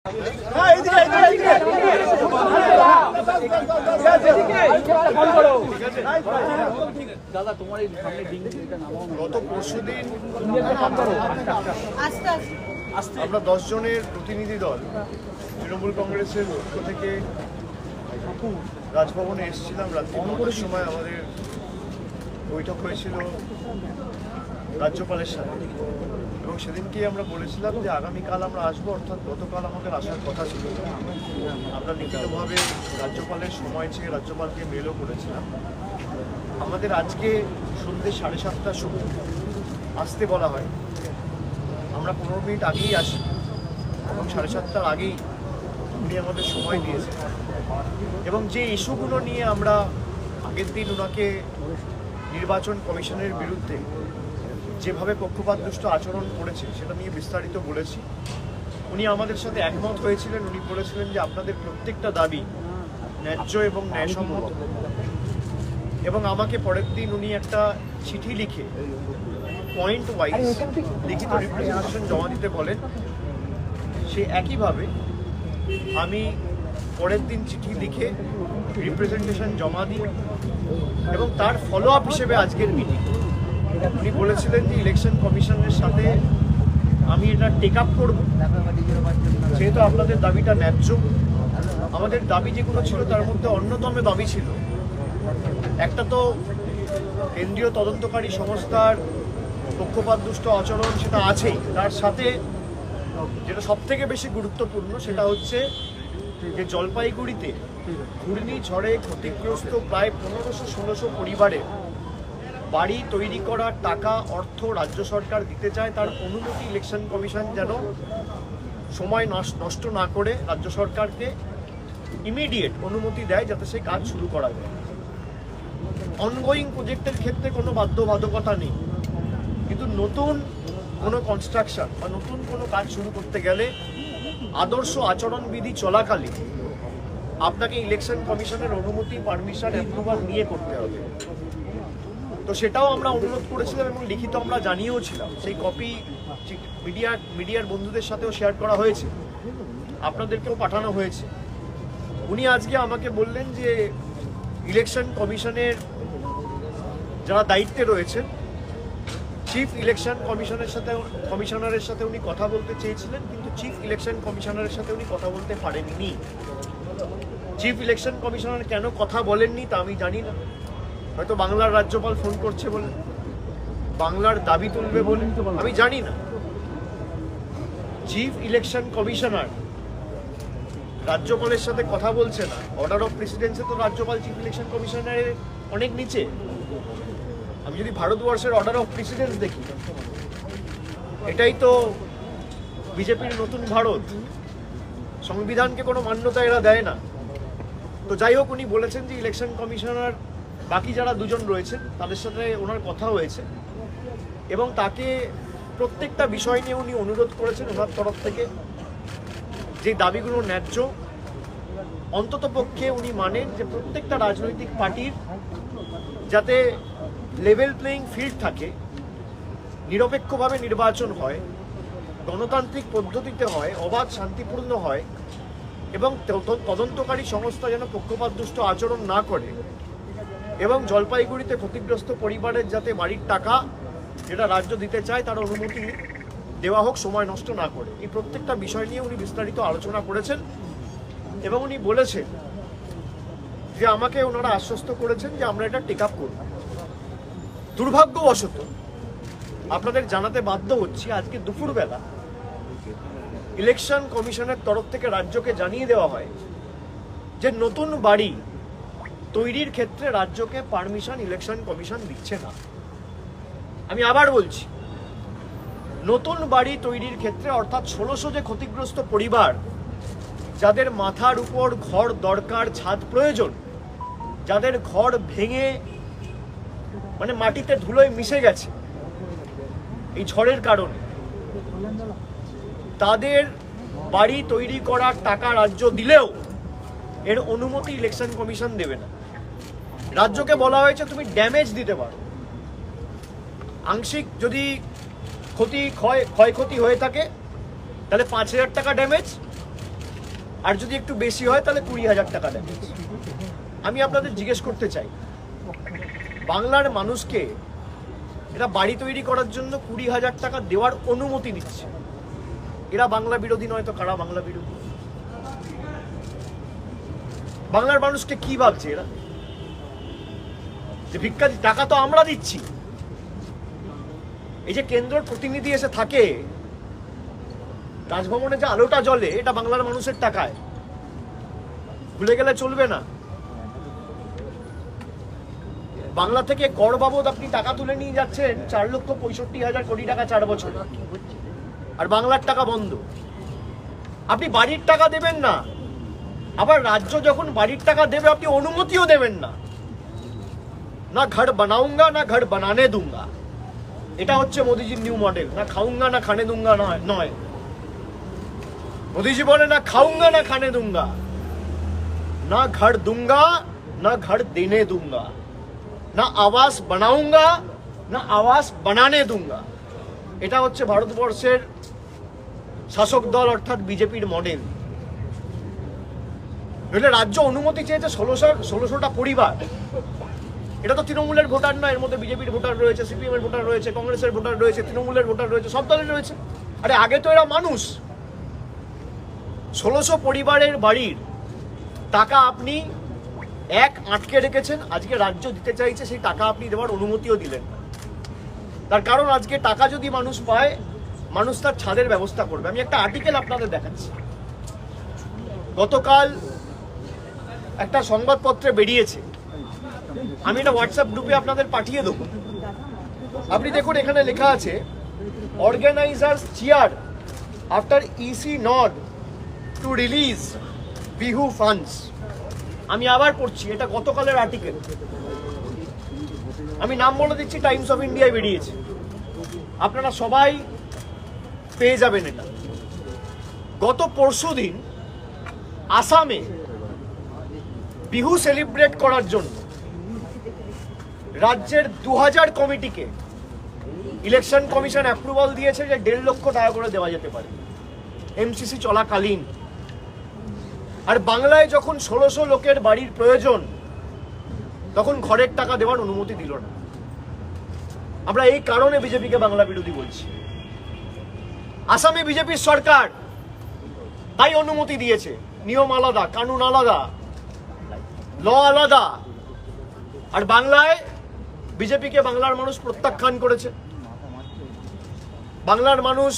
গত পরশুদিন আমরা 10 জনের প্রতিনিধি দল তৃণমূল কংগ্রেসের পক্ষ থেকে রাজভবনে এসেছিলাম। রাত্রি 9টার সময় আমাদের বৈঠক হয়েছিল রাজ্যপালের সাথে এবং সেদিনকে আমরা বলেছিলাম যে আগামীকাল আমরা আসবো, অর্থাৎ গতকাল আমাদের আসার কথা ছিল। আমরা লিখিতভাবে রাজ্যপালের সময় চেয়ে রাজ্যপালকে মেলও করেছিলাম। আমাদের আজকে সন্ধ্যে 7:30টার সময় আসতে বলা হয়। আমরা 15 মিনিট আগেই আসি এবং 7:30টার আগেই উনি আমাদের সময় দিয়েছেন এবং যে ইস্যুগুলো নিয়ে আমরা আগের দিন ওনাকে নির্বাচন কমিশনের বিরুদ্ধে যেভাবে পক্ষপাতদুষ্ট আচরণ করেছে সেটা নিয়ে বিস্তারিত বলেছি। উনি আমাদের সাথে একমত হয়েছিলেন। উনি বলেছিলেন যে আপনাদের প্রত্যেকটা দাবি ন্যায্য এবং ন্যায়সম্মত এবং আমাকে পরের দিন উনি একটা চিঠি লিখে পয়েন্ট ওয়াইজ লিখিত রিপ্রেজেন্টেশন জমা দিতে বলেন। সে একইভাবে আমি পরের দিন চিঠি লিখে রিপ্রেজেন্টেশন জমা দিই এবং তার ফলো আপ হিসেবে আজকের মিটিং। উনি বলেছিলেন যে ইলেকশন কমিশনের সাথে আমি এটা টেক আপ করব, যেহেতু আপনাদের দাবিটা ন্যায্য। আমাদের দাবি যেগুলো ছিল তার মধ্যে অন্যতম দাবি ছিল, একটা তো কেন্দ্রীয় তদন্তকারী সংস্থার পক্ষপাতদুষ্ট আচরণ সেটা আছেই, তার সাথে যেটা সবথেকে বেশি গুরুত্বপূর্ণ সেটা হচ্ছে যে জলপাইগুড়িতে ঘূর্ণিঝড়ে ক্ষতিগ্রস্ত প্রায় 1500-1600 পরিবারে বাড়ি তৈরি করার টাকা অর্থ রাজ্য সরকার দিতে চায়, তার অনুমতি ইলেকশন কমিশন যেন সময় নষ্ট না করে রাজ্য সরকারকে ইমিডিয়েট অনুমতি দেয় যাতে সেই কাজ শুরু করা যায়। অনগোয়িং প্রজেক্টের ক্ষেত্রে কোনো বাধ্যবাধকতা নেই, কিন্তু নতুন কোনো কনস্ট্রাকশন বা নতুন কোনো কাজ শুরু করতে গেলে আদর্শ আচরণবিধি চলাকালীন আপনাকে ইলেকশন কমিশনের অনুমতি পারমিশন অ্যাপ্রুভাল নিয়ে করতে হবে। তো সেটাও আমরা অনুরোধ করেছিলাম এবং লিখিত আমরা জানিয়েও ছিলাম। সেই কপি মিডিয়ার বন্ধুদের সাথেও শেয়ার করা হয়েছে, আপনাদেরকেও পাঠানো হয়েছে। উনি আজকে আমাকে বললেন যে ইলেকশন কমিশনের যারা দায়িত্বে রয়েছেন, চিফ ইলেকশন কমিশনারের সাথে উনি কথা বলতে চেয়েছিলেন, কিন্তু চিফ ইলেকশন কমিশনারের সাথে উনি কথা বলতে পারেননি। চিফ ইলেকশন কমিশনার কেন কথা বলেননি তা আমি জানি না। হয়তো বাংলার রাজ্যপাল ফোন করছে বলে, বাংলার দাবি তুলবে বলে, আমি জানি না। চিফ ইলেকশন কমিশনার রাজ্যপালের সাথে কথা বলছে না। অর্ডার অফ প্রেসিডেন্সে তো রাজ্যপাল চিফ ইলেকশন কমিশনারের অনেক নিচে। আমি যদি ভারতবর্ষের অর্ডার অফ প্রেসিডেন্স দেখি, এটাই তো বিজেপির নতুন ভারত। সংবিধানকে কোনো মান্যতা এরা দেয় না। তো যাই হোক, উনি বলেছেন যে ইলেকশন কমিশনার বাকি যারা দুজন রয়েছেন তাদের সাথে ওনার কথা হয়েছে এবং তাকে প্রত্যেকটা বিষয় নিয়ে উনি অনুরোধ করেছেন ওনার তরফ থেকে যে দাবিগুলো ন্যায্য। অন্ততপক্ষে উনি মানেন যে প্রত্যেকটা রাজনৈতিক পার্টির যাতে লেভেল প্লেয়িং ফিল্ড থাকে, নিরপেক্ষভাবে নির্বাচন হয়, গণতান্ত্রিক পদ্ধতিতে হয়, অবাধ শান্তিপূর্ণ হয় এবং তদন্তকারী সংস্থা যেন পক্ষপাতদুষ্ট আচরণ না করে এবং জলপাইগুড়িতে ক্ষতিগ্রস্ত পরিবারের যাতে বাড়ির টাকা যেটা রাজ্য দিতে চায় তার অনুমতি দেওয়া হোক সময় নষ্ট না করে। এই প্রত্যেকটা বিষয় নিয়ে উনি বিস্তারিত আলোচনা করেছেন এবং উনি বলেছেন যে আমাকে ওনারা আশ্বস্ত করেছেন যে আমরা এটা টেক আপ করব। দুর্ভাগ্যবশত আপনাদের জানাতে বাধ্য হচ্ছি, আজকে দুপুরবেলা ইলেকশন কমিশনের তরফ থেকে রাজ্যকে জানিয়ে দেওয়া হয় যে নতুন বাড়ি তৈরির ক্ষেত্রে রাজ্যকে পারমিশন ইলেকশন কমিশন দিচ্ছে না। আমি আবার বলছি, নতুন বাড়ি তৈরির ক্ষেত্রে অর্থাৎ 1600 যে ক্ষতিগ্রস্ত পরিবার যাদের মাথার উপর ঘর দরকার, ছাদ প্রয়োজন, যাদের ঘর ভেঙে মানে মাটিতে ধুলোয় মিশে গেছে এই ঝড়ের কারণে, তাদের বাড়ি তৈরি করার টাকা রাজ্য দিলেও এর অনুমতি ইলেকশন কমিশন দেবে না। রাজ্যকে বলা হয়েছে তুমি ড্যামেজ দিতে পারো, আংশিক যদি ক্ষয়ক্ষতি হয়ে থাকে তাহলে 5,000 টাকা ড্যামেজ, আর যদি একটু বেশি হয় তাহলে 20,000 টাকা ড্যামেজ। আমি আপনাদের জিজ্ঞেস করতে চাই, বাংলার মানুষকে এরা বাড়ি তৈরি করার জন্য 20,000 টাকা দেওয়ার অনুমতি দিচ্ছে, এরা বাংলা বিরোধী নয় তো কারা বাংলা বিরোধী? বাংলার মানুষকে কি ভাবছে এরা, যে ভিক্ষা টাকা তো আমরা দিচ্ছি? এই যে কেন্দ্রের প্রতিনিধি এসে থাকে, রাজভবনে যে আলোটা জ্বলে, এটা বাংলার মানুষের টাকায়, ভুলে গেলে চলবে না। বাংলা থেকে কর বাবদ আপনি টাকা তুলে নিয়ে যাচ্ছেন 4,65,000 কোটি টাকা 4 বছরে, আর বাংলার টাকা বন্ধ। আপনি বাড়ির টাকা দেবেন না, আবার রাজ্য যখন বাড়ির টাকা দেবে আপনি অনুমতিও দেবেন না। না ঘর বানাউঙ্গা না ঘর বানানে দুঙ্গা, এটা হচ্ছে মোদিজির নিউ মডেল। না খাউঙ্গা না খানে দুঙ্গা নয়, মোদিজি বলে না খাউঙ্গা না খানে দুঙ্গা, না ঘর দুঙ্গা না ঘর দেনে দুঙ্গা, না আবাস বানাউঙ্গা না আবাস বানানে দুঙ্গা। এটা হচ্ছে ভারতবর্ষের শাসক দল অর্থাৎ বিজেপির মডেল। রাজ্য অনুমতি চেয়েছে 1600টা পরিবার, এটা তো তৃণমূলের ভোটার নয়, এর মধ্যে বিজেপির ভোটার রয়েছে, সিপিএম এর ভোটার রয়েছে, কংগ্রেসের ভোটার রয়েছে, তৃণমূলের ভোটার রয়েছে, সব দলের রয়েছে। আরে আগে তো এরা মানুষ। 1600 পরিবারের বাড়ির টাকা আপনি আটকে রেখেছেন, আজকে রাজ্য দিতে চাইছে, সেই টাকা আপনি দেওয়ার অনুমতিও দিলেন না। তার কারণ আজকে টাকা যদি মানুষ পায়, মানুষ তার ছাদের ব্যবস্থা করবে। আমি একটা আর্টিকেল আপনাদের দেখাচ্ছি, গতকাল একটা সংবাদপত্রে বেরিয়েছে, আমি এটা হোয়াটসঅ্যাপ গ্রুপে আপনাদের পাঠিয়ে দেবো। আপনি দেখুন, এখানে লেখা আছে organisers cheer after EC nod to release Bihu funds. আমি আবার পড়ছি, এটা গতকালের আর্টিকেল, আমি নাম বলে দিচ্ছি, টাইমস অফ ইন্ডিয়ায় বেরিয়েছে, আপনারা সবাই পেয়ে যাবেন এটা। গত পরশুদিন আসামে বিহু সেলিব্রেট করার জন্য রাজ্যের 2000 কমিটিকে ইলেকশন কমিশন অ্যাপ্রুভাল দিয়েছে যে 1.5 লক্ষ টাকা করে দেওয়া যেতে পারে এমসিসি চলাকালীন। আর বাংলায় যখন 1600 লোকের বাড়ির প্রয়োজন, তখন ঘরের টাকা দেওয়ার অনুমতি দিল না। আমরা এই কারণে বিজেপিকে বাংলা বিরোধী বলছি। আসামে বিজেপির সরকার তাই অনুমতি দিয়েছে, নিয়ম আলাদা, কানুন আলাদা, ল আলাদা। আর বাংলায় বিজেপিকে বাংলার মানুষ প্রত্যাখ্যান করেছে। বাংলার মানুষ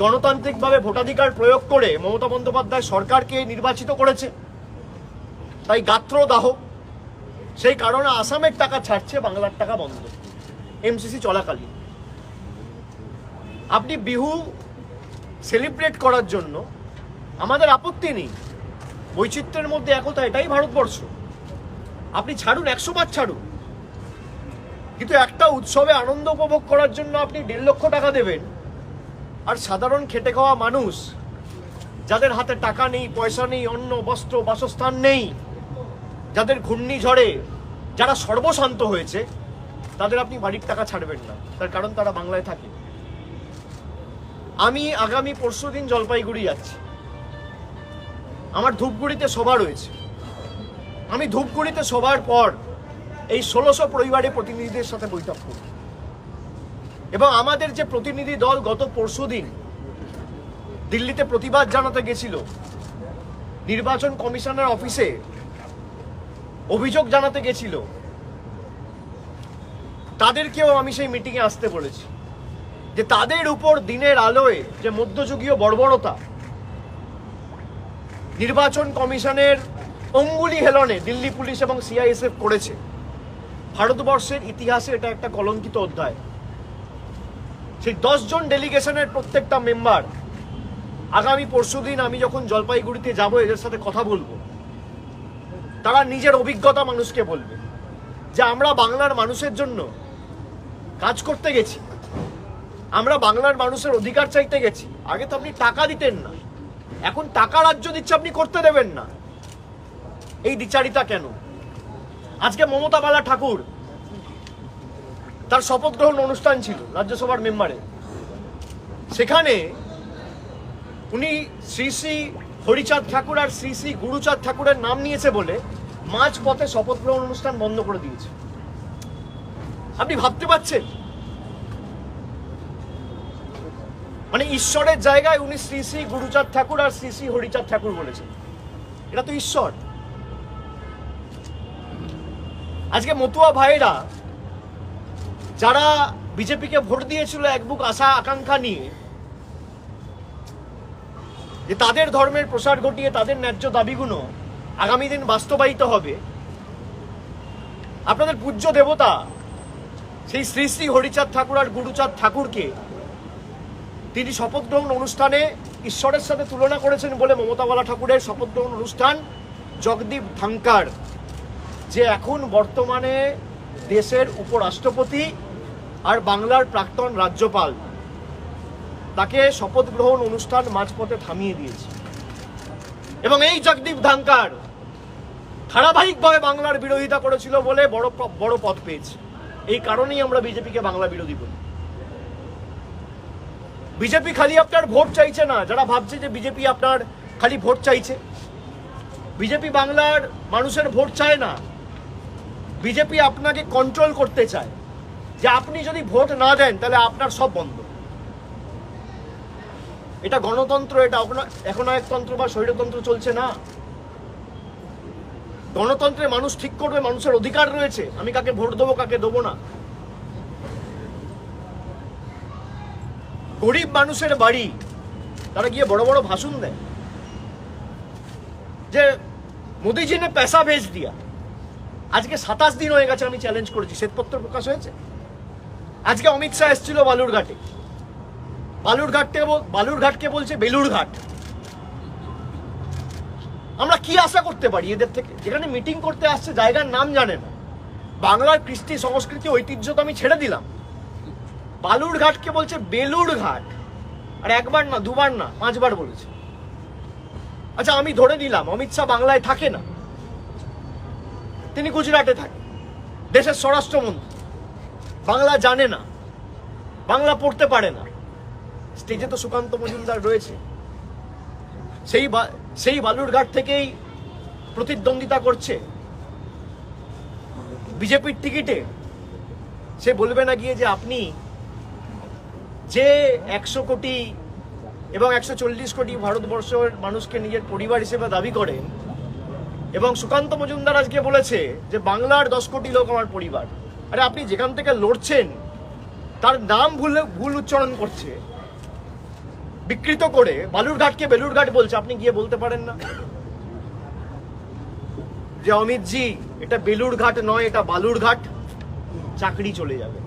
গণতান্ত্রিকভাবে ভোটাধিকার প্রয়োগ করে মমতা বন্দ্যোপাধ্যায় সরকারকে নির্বাচিত করেছে, তাই গাত্রদাহ। সেই কারণে আসামের টাকা ছাড়ছে, বাংলার টাকা বন্ধ এমসিসি চলাকালীন। আপনি বিহু সেলিব্রেট করার জন্য আমাদের আপত্তি নেই, বৈচিত্র্যের মধ্যে একতা, এটাই ভারতবর্ষ। আপনি ছাড়ুন, 100 বার ছাড়ুন, কিন্তু একটা উৎসবে আনন্দ উপভোগ করার জন্য আপনি 1.5 লক্ষ টাকা দেবেন, আর সাধারণ খেটে খাওয়া মানুষ যাদের হাতে টাকা নেই, পয়সা নেই, অন্ন বস্ত্র বাসস্থান নেই, যাদের ঘূর্ণিঝড়ে যারা সর্বশান্ত হয়েছে, তাদের আপনি বাড়ির টাকা ছাড়বেন না, তার কারণ তারা বাংলায় থাকে। আমি আগামী পরশুদিন জলপাইগুড়ি যাচ্ছি, আমার ধূপগুড়িতে সভা রয়েছে। আমি ধূপগুড়িতে সভার পর এই 1600 পরিবারের প্রতিনিধিদের সাথে বৈঠক করব, এবং আমাদের যে প্রতিনিধি দল গত পরশুদিন দিল্লিতে প্রতিবাদ জানাতে গেছিল, নির্বাচন কমিশনের অফিসে অভিযোগ জানাতে গেছিল, তাদেরকেও আমি সেই মিটিংয়ে আসতে বলেছি, যে তাদের উপর দিনের আলোয় যে মধ্যযুগীয় বর্বরতা, নির্বাচন কমিশনের অঙ্গুলি হেলনে দিল্লি পুলিশ এবং সিআইএসএফ করেছে, ভারতবর্ষের ইতিহাসে এটা একটা কলঙ্কিত অধ্যায়। সেই 10 জন ডেলিগেশনের প্রত্যেকটা মেম্বার আগামী পরশুদিন আমি যখন জলপাইগুড়িতে যাব, এদের সাথে কথা বলবো, তারা নিজের অভিজ্ঞতা মানুষকে বলবে যে আমরা বাংলার মানুষের জন্য কাজ করতে গেছি, আমরা বাংলার মানুষের অধিকার চাইতে গেছি। আগে তো আপনি টাকা দিতেন না, এখন টাকা রাজ্য দিচ্ছে, আপনি করতে দেবেন না। এই দ্বিচারিতা কেন? আজকে মমতা বালা ঠাকুর, তার শপথ গ্রহণ অনুষ্ঠান ছিল রাজ্যসভার মেম্বারে, সেখানে উনি শ্রী শ্রী হরিচাঁদ ঠাকুর আর শ্রী শ্রী গুরুচাঁদ ঠাকুরের নাম নিয়েছে বলে মাঝপথে শপথ গ্রহণ অনুষ্ঠান বন্ধ করে দিয়েছে। আপনি ভাবতে পারছেন? মানে ঈশ্বরের জায়গায় উনি শ্রী শ্রী গুরুচাঁদ ঠাকুর আর শ্রী শ্রী হরিচাঁদ ঠাকুর বলেছেন। এটা তো ঈশ্বর। আজকে মতুয়া ভাইরা যারা বিজেপিকে ভোট দিয়েছিল এক বুক আশা আকাঙ্ক্ষা নিয়ে, যে তাদের ধর্মের প্রসার ঘটিয়ে তাদের ন্যায্য দাবিগুলো আগামী দিন বাস্তবায়িত হবে, আপনাদের পূজ্য দেবতা সেই শ্রী শ্রী হরিচাঁদ ঠাকুর আর গুরুচাঁদ ঠাকুরকে তিনি শপথ গ্রহণ অনুষ্ঠানে ঈশ্বরের সাথে তুলনা করেছেন বলে মমতাওয়ালা ঠাকুরের শপথ গ্রহণ অনুষ্ঠান জগদীপ ধনখড়, যে এখন বর্তমানে দেশের উপরাষ্ট্রপতি আর বাংলার প্রাক্তন রাজ্যপাল, তাকে শপথ গ্রহণ অনুষ্ঠান মাঝপথে থামিয়ে দিয়েছে। এবং এই জগদীপ ধনখড় ধারাবাহিকভাবে বাংলার বিরোধিতা করেছিল বলে বড় পদ পেয়েছে। এই কারণেই আমরা বিজেপিকে বাংলা বিরোধী বলি। বিজেপি খালি আপনার ভোট চাইছে না। যারা ভাবছে যে বিজেপি আপনার খালি ভোট চাইছে, বিজেপি বাংলার মানুষের ভোট চায় না। বিজেপি আপনাকে কন্ট্রোল করতে চায়, যে আপনি যদি ভোট না দেন তাহলে আপনার সব বন্ধ। এটা গণতন্ত্র, এটা একনায়কতন্ত্র বা স্বৈরতন্ত্র চলছে না। গণতন্ত্রে মানুষ ঠিক করবে, মানুষের অধিকার রয়েছে আমি কাকে ভোট দেবো কাকে দেবো না। গরিব মানুষের বাড়ি তারা গিয়ে বড় বড় ভাষণ দেয় যে মোদিজি নে পয়সা ভেজ দিয়া। আজকে 27 দিন হয়ে গেছে, আমি চ্যালেঞ্জ করেছি, শ্বেতপত্র প্রকাশ হয়েছে। আজকে অমিত শাহ এসেছিল বালুরঘাটে, বালুরঘাটকে বলছে বেলুরঘাট। আমরা কি আশা করতে পারি এদের থেকে? যেখানে মিটিং করতে আসছে জায়গার নাম জানে না। বাংলার কৃষ্টি সংস্কৃতি ঐতিহ্য তো আমি ছেড়ে দিলাম, বালুরঘাটকে বলছে বেলুরঘাট। আর একবার না, দুবার না, 5 বার বলেছে। আচ্ছা, আমি ধরে নিলাম অমিত শাহ বাংলায় থাকে না, তিনি গুজরাটে থাকে, দেশের স্বরাষ্ট্রমন্ত্রী, বাংলা জানে না, বাংলা পড়তে পারে না। স্টেজে তো সুকান্ত মজুমদার রয়েছে, সেই বালুরঘাট থেকেই প্রতিদ্বন্দ্বিতা করছে বিজেপির টিকিটে। সে বলবে না গিয়ে যে আপনি যে 100 কোটি এবং 140 কোটি ভারতবর্ষের মানুষকে নিজের পরিবার হিসেবে দাবি করেন, এবং সুকান্ত মজুমদার আজকে বলেছে যে বাংলার 10 কোটি লোক আমার পরিবার। আরে আপনি যেখান থেকে লড়ছেন তার নাম ভুল উচ্চারণ করছে, বিকৃত করে বালুরঘাটকে বেলুরঘাট বলছে। আপনি গিয়ে বলতে পারেন না যে অমিতজি এটা বেলুরঘাট নয়, এটা বালুরঘাট? চাকরি চলে যাবে।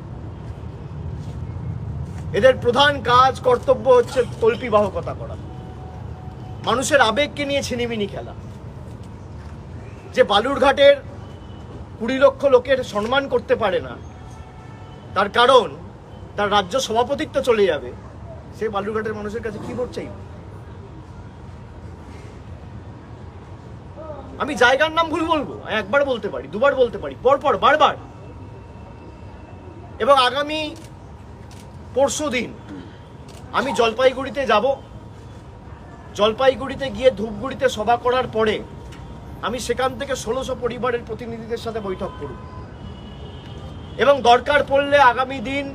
এদের প্রধান কাজ কর্তব্য হচ্ছে তল্পিবাহকতা করা, মানুষের আবেগকে নিয়ে ছিনিমিনি খেলা। যে বালুরঘাটের 20 লক্ষ লোকের সম্মান করতে পারে না, তার কারণ তার রাজ্য সভাপতিত্ব চলে যাবে, সে বালুরঘাটের মানুষের কাছে কি ভোট চাইবে? আমি জায়গার নাম ভুল বলবো, একবার বলতে পারি, দুবার বলতে পারি, পরপর বারবার। এবং আগামী পরশুদিন আমি জলপাইগুড়িতে যাব। জলপাইগুড়িতে গিয়ে ধূপগুড়িতে সভা করার পরে আমি সেখান থেকে 1600 পরিবারের প্রতিনিধিদের সাথে বৈঠক করব, এবং দরকার পড়লে আগামী দিন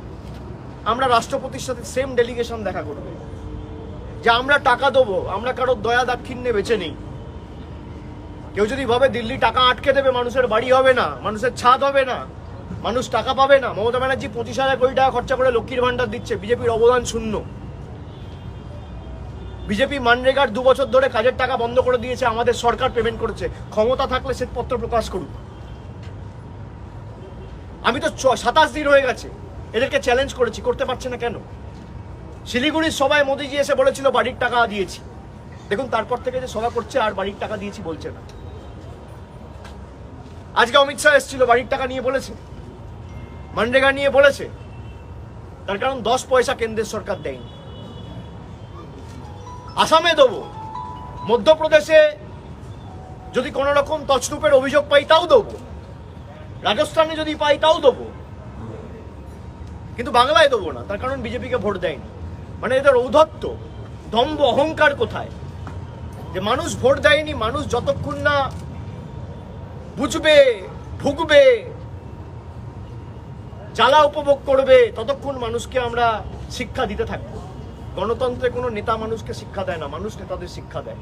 আমরা রাষ্ট্রপতির সাথে সেম ডেলিগেশন দেখা করব, যে আমরা টাকা দেবো, আমরা কারোর দয়া দাক্ষিণ্যে বেঁচে নেই। কেউ যদি ভাবে দিল্লি টাকা আটকে দেবে, মানুষের বাড়ি হবে না, মানুষের ছাদ হবে না, মানুষ টাকা পাবে না। মমতা ব্যানার্জি 25,000 কোটি টাকা খরচা করে লক্ষ্মীর ভান্ডার দিচ্ছে, বিজেপির অবদান শূন্য। বিজেপি মানরেগার 2 বছর ধরে কাজের টাকা বন্ধ করে দিয়েছে, আমাদের সরকার পেমেন্ট করেছে। ক্ষমতা থাকলে শ্বেতপত্র প্রকাশ করুক। আমি তো 27 দিন হয়ে গেছে এদেরকে চ্যালেঞ্জ করেছি, করতে পারছে না কেন? শিলিগুড়ির সভায় মোদিজি এসে বলেছিল বাড়ির টাকা দিয়েছি, দেখুন তারপর থেকে যে সভা করছে আর বাড়ির টাকা দিয়েছি বলছে না। আজকে অমিত শাহ এসেছিল, বাড়ির টাকা নিয়ে বলেছে, মানরেগা নিয়ে বলেছে, তার কারণ 10 পয়সা কেন্দ্রের সরকার দেয়নি। আসামে দেবো, মধ্যপ্রদেশে যদি কোনো রকম তছরূপের অভিযোগ পাই তাও দেবো, রাজস্থানে যদি পাই তাও দেবো, কিন্তু বাংলায় দেবো না। তার কারণ বিজেপিকে ভোট দেয়নি। মানে এদের ঔদ্ধত্য, দম্ভ, অহংকার কোথায়? যে মানুষ ভোট দেয়নি, মানুষ যতক্ষণ না বুঝবে, ঢুকবে, জ্বালা উপভোগ করবে, ততক্ষণ মানুষকে আমরা শিক্ষা দিতে থাকবো। গণতন্ত্রে কোনো নেতা মানুষকে শিক্ষা দেয় না, মানুষ নেতাদের শিক্ষা দেয়।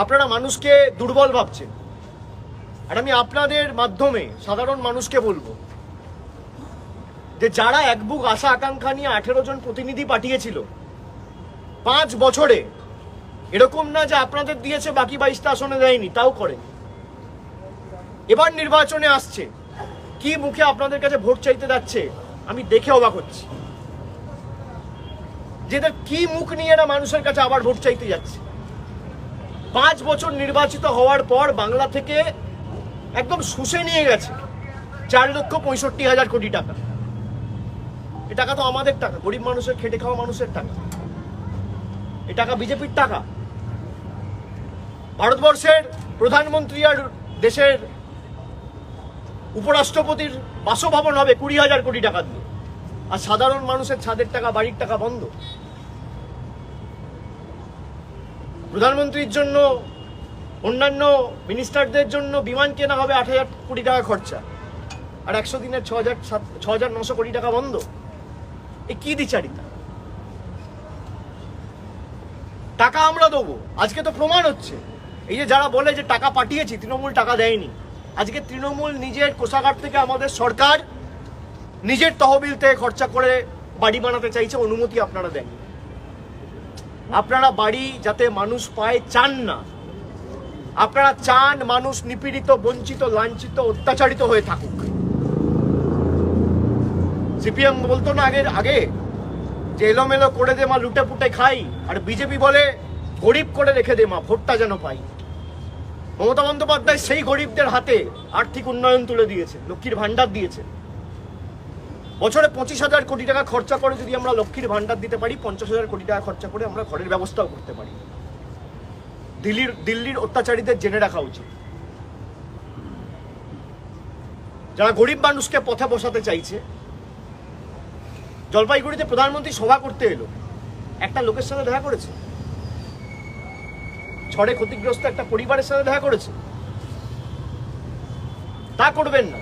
আপনারা মানুষকে দুর্বল ভাবছেন, আর আমি আপনাদের মাধ্যমে সাধারণ মানুষকে বলবো যে যারা এক বুক আশা আকাঙ্ক্ষা নিয়ে 18 জন প্রতিনিধি পাঠিয়েছিল 5 বছরে, এরকম না যে আপনাদের দিয়েছে বাকি 22টা আসনে দেয়নি, তাও করেন। এবার নির্বাচনে আসছে, কি মুখে আপনাদের কাছে ভোট চাইতে যাচ্ছে আমি দেখে অবাক হচ্ছি। যেদের কি মুখ নিয়ে এরা মানুষের কাছে আবার ভোট চাইতে যাচ্ছে। 5 বছর নির্বাচিত হওয়ার পর বাংলা থেকে একদম শুষে নিয়ে গেছে 4,65,000 কোটি টাকা। এ টাকা তো আমাদের টাকা, গরিব মানুষের, খেটে খাওয়া মানুষের টাকা। এ টাকা বিজেপির টাকা। ভারতবর্ষের প্রধানমন্ত্রী আর দেশের উপরাষ্ট্রপতির বাসভবন হবে 20,000 কোটি টাকা দিয়ে, আর সাধারণ মানুষের ছাদের টাকা, বাড়ির টাকা বন্ধ। প্রধানমন্ত্রীর জন্য, অন্যান্য মিনিস্টারদের জন্য বিমান কেনা হবে 8,000 কোটি টাকা খরচা, আর 100 দিনের 6,900 কোটি টাকা বন্ধ। এ কি দ্বিচারিতা? টাকা আমরা দেবো, আজকে তো প্রমাণ হচ্ছে। এই যে যারা বলে যে টাকা পাঠিয়েছি, তৃণমূল টাকা দেয়নি, আজকে তৃণমূল নিজের কোষাগার থেকে আমাদের সরকার নিজের তহবিল থেকে খরচা করে বাড়ি বানাতে চাইছে, অনুমতি আপনারা দেন। আপনারা বাড়ি যাতে মানুষ পায় চান না, আপনারা চান মানুষ নিপীড়িত, বঞ্চিত, লাঞ্ছিত, অত্যাচারিত হয়ে থাকুক। সিপিএম বলতো না আগে যে এলোমেলো করে দে মা, লুটে পুটে খাই, আর বিজেপি বলে গরিব করে রেখে দে মা, ভোটটা যেন পাই। মমতা বন্দ্যোপাধ্যায় সেই গরিবদের হাতে আর্থিক উন্নয়ন তুলে দিয়েছে, লক্ষ্মীর ভান্ডার দিয়েছে। বছরে 25,000 কোটি টাকা খরচা করে যদি আমরা লক্ষ্মীর ভান্ডার দিতে পারি, 50,000 কোটি টাকা খরচা করে আমরা ঘরের ব্যবস্থাও করতে পারি। দিল্লির অত্যাচারীদের জেনে রাখা উচিত। যারা গরিব মানুষকে পথে বসাতে চাইছে, জলপাইগুড়িতে প্রধানমন্ত্রী সভা করতে এলো, একটা লোকের সাথে দেখা করেছে, ঝড়ে ক্ষতিগ্রস্ত একটা পরিবারের সাথে দেখা করেছে? তা করবেন না।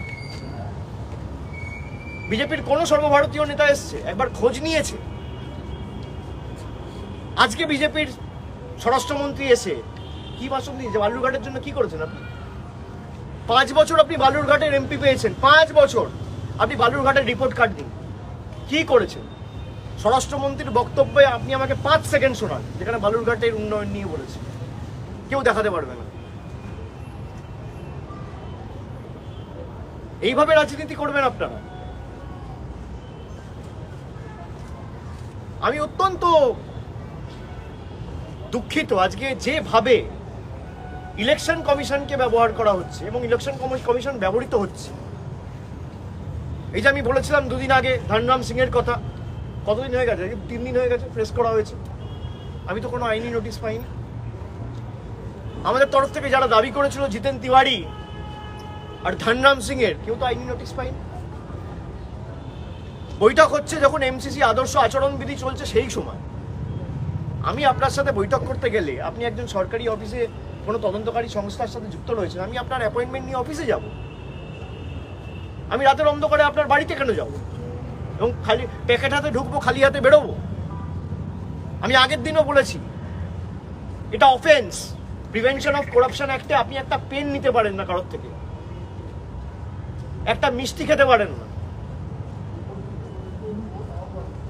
বিজেপির কোন সর্বভারতীয় নেতা এসছে, একবার খোঁজ নিয়েছে? আজকে বিজেপির স্বরাষ্ট্রমন্ত্রী এসে কি ভাষণ দিয়েছে? বালুরঘাটের জন্য কি করেছেন আপনি? 5 বছর আপনি বালুরঘাটের এমপি পেয়েছেন, 5 বছর আপনি বালুরঘাটের রিপোর্ট কার্ড দিন, কি করেছেন? স্বরাষ্ট্রমন্ত্রীর বক্তব্যে আপনি আমাকে 5 সেকেন্ড শোনান যেখানে বালুরঘাটের উন্নয়ন নিয়ে বলেছে, কেউ দেখাতে পারবে না। এইভাবে রাজনীতি করবেন আপনারা? আমি অত্যন্ত দুঃখিত আজকে যেভাবে ইলেকশন কমিশনকে ব্যবহার করা হচ্ছে এবং ইলেকশন কমিশন ব্যবহৃত হচ্ছে। এই যে আমি বলেছিলাম 2 দিন আগে ধনরাম সিং এর কথা, কতদিন হয়ে গেছে? 3 দিন হয়ে গেছে প্রেস করা হয়েছে, আমি তো কোনো আইনি নোটিশ পাইনি। আমাদের তরফ থেকে যারা দাবি করেছিল জিতেন তিওয়ারি আর ধনরাম সিং এর, কেউ তো আইনি নোটিশ পাইনি। বৈঠক হচ্ছে যখন এমসিসি আদর্শ আচরণ বিধি চলছে সেই সময়। আমি আপনার সাথে বৈঠক করতে গেলে, আপনি একজন সরকারি অফিসে কোনো তদন্তকারী সংস্থার সাথে যুক্ত রয়েছেন, আমি আপনার অ্যাপয়েন্টমেন্ট নিয়ে অফিসে যাব? আমি রাতের অন্ধকারে আপনার বাড়িতে কেন যাব? এবং খালি প্যাকেট হাতে ঢুকবো, খালি হাতে বেরোবো? আমি আগের দিনও বলেছি এটা অফেন্স। প্রিভেনশন অফ করাপশন অ্যাক্টে আপনি একটা পেন নিতে পারেন না কারোর থেকে, একটা মিষ্টি খেতে পারেন না,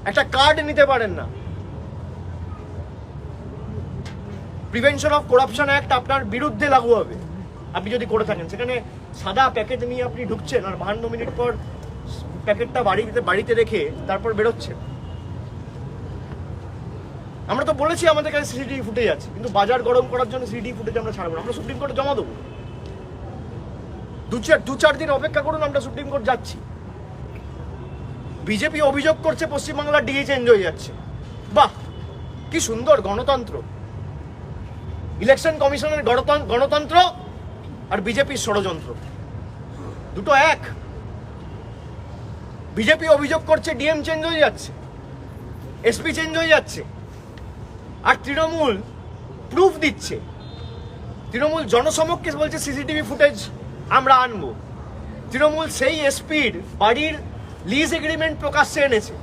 একটা কার্ড নিতে পারেন না। প্রিভেনশন অফ করাপশন অ্যাক্ট আপনার বিরুদ্ধে লাগু হবে আপনি যদি করে থাকেন। সেখানে সাদা প্যাকেট নিয়ে আপনি ঢুকছেন আর 52 মিনিট পর প্যাকেটটা বাড়িতে রেখে তারপর বেরোচ্ছেন। আমরা তো বলেছি আমাদের কাছে সিসিটিভি ফুটেজ আছে, কিন্তু বাজার গরম করার জন্য সিসিটিভি ফুটেজ আমরা ছাড়বো না, আমরা সুপ্রিম কোর্টে জমা দেবো। 2-4 দিন অপেক্ষা করুন, আমরা সুপ্রিম কোর্ট যাচ্ছি। বিজেপি অভিযোগ করছে পশ্চিমবাংলার ডিএ চেঞ্জ হয়ে যাচ্ছে। বাহ, কি সুন্দর গণতন্ত্র! ইলেকশন কমিশনের গণতন্ত্র আর বিজেপির ষড়যন্ত্র দুটো এক। বিজেপি অভিযোগ করছে ডিএম চেঞ্জ হয়ে যাচ্ছে, এসপি চেঞ্জ হয়ে যাচ্ছে, আর তৃণমূল প্রুফ দিচ্ছে, তৃণমূল জনসমক্ষে বলছে সিসিটিভি ফুটেজ আমরা আনবো। তৃণমূল সেই এসপির বাড়ির লিজ এগ্রিমেন্ট প্রকাশ্যে এনেছে,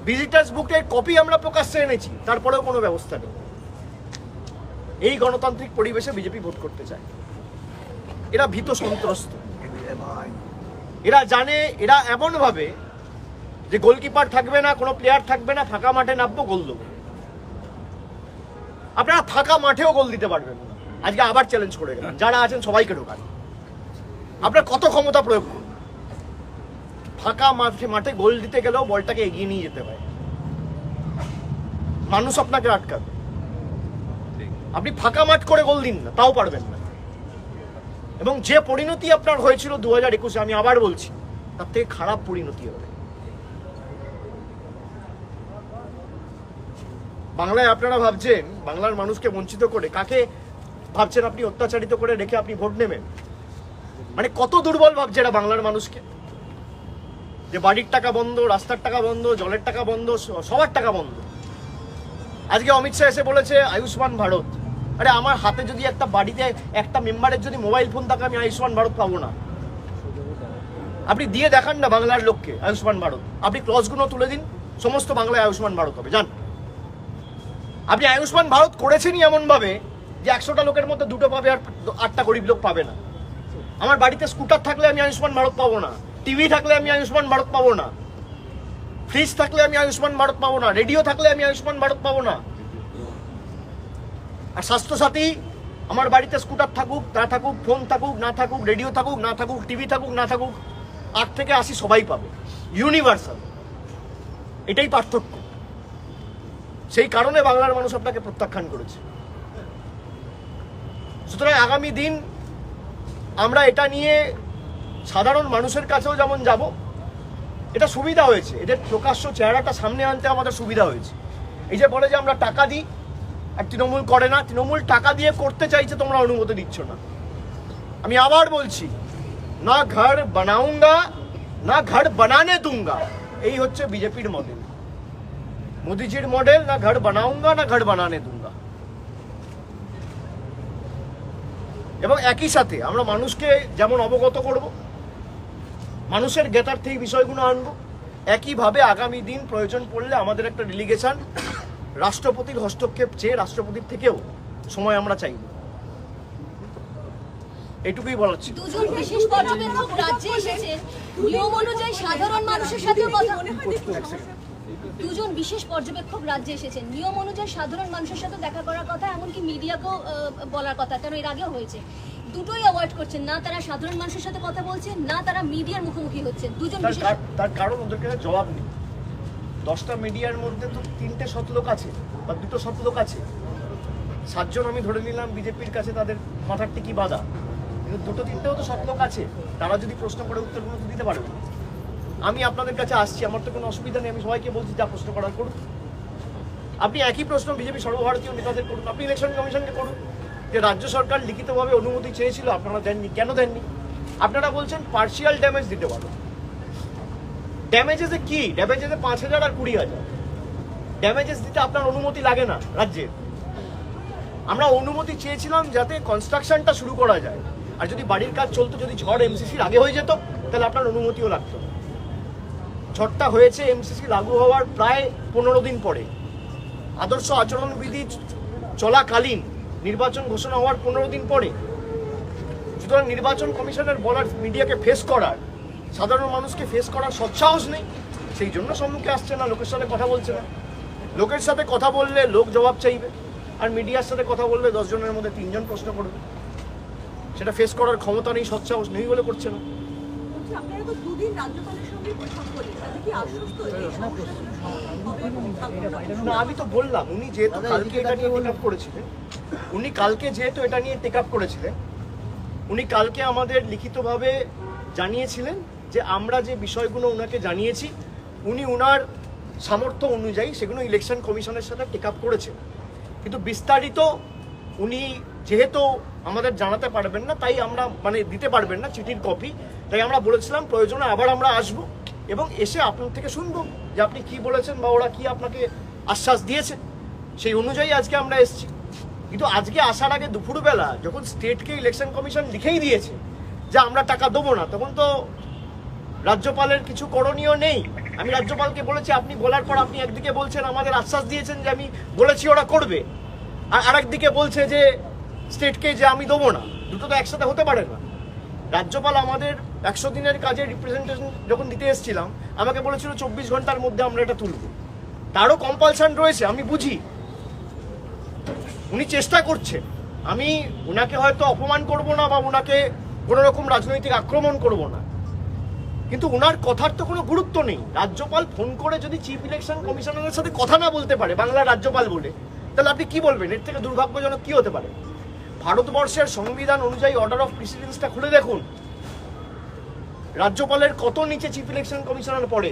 ভিজিটার্স বুকের কপি আমরা প্রকাশ্যে এনেছি, তারপরেও কোনো ব্যবস্থা নেই। এই গণতান্ত্রিক পরিবেশে বিজেপি ভোট করতে চায়। এরা ভীত সন্ত্রস্ত, এরা জানে, এরা এমন ভাবে যে গোলকিপার থাকবে না, কোনো প্লেয়ার থাকবে না, ফাঁকা মাঠে নামবো, গোল দেবো। আপনারা ফাঁকা মাঠেও গোল দিতে পারবেন না। আজকে আবার চ্যালেঞ্জ করে গেলেন, যারা আছেন সবাইকে ঢোকান। আপনার কত ক্ষমতা প্রয়োগ করুন, ফাঁকা মাঠে গোল দিতে গেলেও বলটাকে এগিয়ে নিয়ে যেতে হয়, মানুষ আপনাকে আটকাবে। আপনি ফাঁকা মাঠ করে গোল দিন না, তাও পারবেন না। এবং যে পরিণতি আপনার হয়েছিল 2021-এ, আমি আবার বলছি, তার থেকে খারাপ পরিণতি হবে। বাংলায় আপনারা ভাবছেন বাংলার মানুষকে বঞ্চিত করে, কাকে ভাবছেন আপনি অত্যাচারিত করে রেখে আপনি ভোট নেবেন? মানে কত দুর্বল ভাবছে এরা বাংলার মানুষকে, যে বাড়ির টাকা বন্ধ, রাস্তার টাকা বন্ধ, জলের টাকা বন্ধ, সবার টাকা বন্ধ। আজকে অমিত শাহ এসে বলেছে আয়ুষ্মান ভারত। আরে আমার হাতে যদি একটা বাড়িতে একটা মেম্বারের যদি মোবাইল ফোন থাকে, আমি আয়ুষ্মান ভারত পাবো না? আপনি দিয়ে দেখান না বাংলার লোককে আয়ুষ্মান ভারত। আপনি ক্লসগুলো তুলে দিন, সমস্ত বাংলায় আয়ুষ্মান ভারত হবে। জান, আপনি আয়ুষ্মান ভারত করেছেনই এমন ভাবে যে 100টা লোকের মধ্যে 2টো পাবে আর 8টা গরিব লোক পাবে না। আমার বাড়িতে স্কুটার থাকলে আমি আয়ুষ্মান ভারত পাবো না, টিভি থাকলে আমি আয়ুষ্মান ভারত পাবো না, ফ্রিজ থাকলে আমি আয়ুষ্মান ভারত পাবো না, রেডিও থাকলে আমি আয়ুষ্মান ভারত পাবো না। আর স্বাস্থ্যসাথী, আমার বাড়িতে স্কুটার থাকুক না থাকুক, ফোন থাকুক না থাকুক, রেডিও থাকুক না থাকুক, টিভি থাকুক না থাকুক, 8 থেকে 80 সবাই পাবে, ইউনিভার্সাল। এটাই পার্থক্য। সেই কারণে বাংলার মানুষ আপনাকে প্রত্যাখ্যান করেছে। সুতরাং আগামী দিন আমরা এটা নিয়ে সাধারণ মানুষের কাছেও যেমন যাব, এটা সুবিধা হয়েছে, এদের প্রকাশ্য চেহারাটা সামনে আনতে আমাদের সুবিধা হয়েছে। এই যে বলে যে আমরা টাকা দিই আর তৃণমূল করে না, তৃণমূল টাকা দিয়ে করতে চাইছে, তোমরা অনুমতি দিচ্ছ না। আমি আবার বলছি, না ঘর বানাউঙ্গা না ঘর বানানে দুঙ্গা, এই হচ্ছে বিজেপির মডেল, মোদিজির মডেল। না ঘর বানাউঙ্গা না ঘর বানানে দুঙ্গা। এবং একই সাথে আমরা মানুষকে যেমন অবগত করব, মানুষের জ্ঞাতার্থে এই বিষয়গুলো আনবো, একইভাবে আগামী দিন প্রয়োজন পড়লে আমাদের একটা ডেলিগেশন রাষ্ট্রপতির হস্তক্ষেপ চেয়ে রাষ্ট্রপতির থেকেও সময় আমরা চাইব। এইটুকুই বলার ছিল। দুজন বিশেষ পর্যবেক্ষক রাজ্যে এসেছেন, নিয়ম অনুযায়ী সাধারণ মানুষের সাথে কথা, দুজন বিশেষ পর্যবেক্ষক রাজ্যে এসেছেন, নিয়ম অনুযায়ী সাধারণ মানুষের সাথে দেখা করার কথা, এমনকি মিডিয়াকেও বলার কথা, কারণ এর আগেও হয়েছে। দুটোই অ্যাভয়েড করছেন, না তারা সাধারণ মানুষের সাথে কথা বলছেন, না তারা মিডিয়ার মুখোমুখি হচ্ছেন। দুজন তার কারণ ওদের কাছে জবাব নেই। 10টা মিডিয়ার মধ্যে তো 3টে সৎ লোক আছে বা 2টো সৎ লোক আছে। 7 জন আমি ধরে নিলাম বিজেপির কাছে তাদের মাথার টিকি বাঁধা, কিন্তু 2-3টেও তো সৎ লোক আছে, তারা যদি প্রশ্ন করে উত্তরগুলো তো দিতে পারবে। আমি আপনাদের কাছে আসছি, আমার তো কোনো অসুবিধা নেই, আমি সবাইকে বলছি যা প্রশ্ন করার করুন। আপনি একই প্রশ্ন বিজেপি সর্বভারতীয় নেতাদের করুন, আপনি ইলেকশন কমিশনকে করুন, যে রাজ্য সরকার লিখিতভাবে অনুমতি চেয়েছিল, আপনারা দেননি, কেন দেননি? আপনারা বলছেন পার্সিয়াল ড্যামেজ দিতে পারো। ড্যামেজেসে কি? ড্যামেজেসে 5,000 আর 20,000। ড্যামেজেস দিতে আপনার অনুমতি লাগে না রাজ্যের। আমরা অনুমতি চেয়েছিলাম যাতে কনস্ট্রাকশনটা শুরু করা যায়, আর যদি বাড়ির কাজ চলতো, যদি ঝড় এমসিসির আগে হয়ে যেত, তাহলে আপনার অনুমতিও লাগতো। ঝড়টা হয়েছে এমসিসি লাগু হওয়ার প্রায় 15 দিন পরে, আদর্শ আচরণবিধি চলাকালীন, নির্বাচন ঘোষণা হওয়ার 15 দিন পরে। সুতরাং নির্বাচন কমিশনের বলার, মিডিয়াকে ফেস করার, সাধারণ মানুষকে ফেস করার সৎসাহস নেই, সেই জন্য সম্মুখে আসছে না, লোকের সাথে কথা বলছে না। লোকের সাথে কথা বললে লোক জবাব চাইবে, আর মিডিয়ার সাথে কথা বললে 10 জনের মধ্যে 3 জন প্রশ্ন করবে। সেটা ফেস করার ক্ষমতা নেই, সৎসাহস নেই বলে করছে না। আপনারা তো 2 দিন রাজ্যপালের সঙ্গে বৈঠক করলেন, তাতে কি আশ্বস্ত? না, আমি তো বললাম, উনি যেহেতু কালকে এটা নিয়ে টেক আপ করেছিলেন, উনি কালকে আমাদের লিখিতভাবে জানিয়েছিলেন যে আমরা যে বিষয়গুলো ওনাকে জানিয়েছি, উনি ওনার সামর্থ্য অনুযায়ী সেগুলো ইলেকশন কমিশনের সাথে টেক আপ করেছেন। কিন্তু বিস্তারিত উনি যেহেতু আমাদের জানাতে পারবেন না, তাই আমরা দিতে পারবেন না চিঠির কপি, তাই আমরা বলেছিলাম প্রয়োজনে আবার আমরা আসব এবং এসে আপনার থেকে শুনবো যে আপনি কি বলেছেন বা ওরা কি আপনাকে আশ্বাস দিয়েছে। সেই অনুযায়ী আজকে আমরা এসেছি। কিন্তু আজকে আসার আগে দুপুরবেলা যখন স্টেটকে ইলেকশন কমিশন লিখেই দিয়েছে যে আমরা টাকা দেবো না, তখন তো রাজ্যপালের কিছু করণীয় নেই। আমি রাজ্যপালকে বলেছি, আপনি বলার পর আপনি একদিকে বলছেন আমাদের আশ্বাস দিয়েছেন যে আমি বলেছি ওরা করবে, আর আরেকদিকে বলছে যে স্টেটকে যে আমি দেবো না। দুটো তো একসাথে হতে পারে না। রাজ্যপাল আমাদের 100 দিনের কাজে রিপ্রেজেন্টেশন যখন দিতে এসেছিলাম আমাকে বলেছিল 24 ঘন্টার মধ্যে আমরা এটা তুলব। তারও কম্পালশন রয়েছে, আমি বুঝি। উনি চেষ্টা করছেন, আমি ওনাকে হয়তো অপমান করব না বা ওনাকে কোনো রকম রাজনৈতিক আক্রমণ করব না, কিন্তু ওনার কথার তো কোনো গুরুত্ব নেই। রাজ্যপাল ফোন করে যদি চিফ ইলেকশন কমিশনারের সাথে কথা না বলতে পারে বাংলার রাজ্যপাল বলে, তাহলে আপনি কি বলবেন? এর থেকে দুর্ভাগ্যজনক কি হতে পারে? ভারতবর্ষের সংবিধান অনুযায়ী অর্ডার অফ প্রিসিডেন্সটা খুলে দেখুন, রাজ্যপালের কত নিচে চিফ ইলেকশন কমিশনার পড়ে।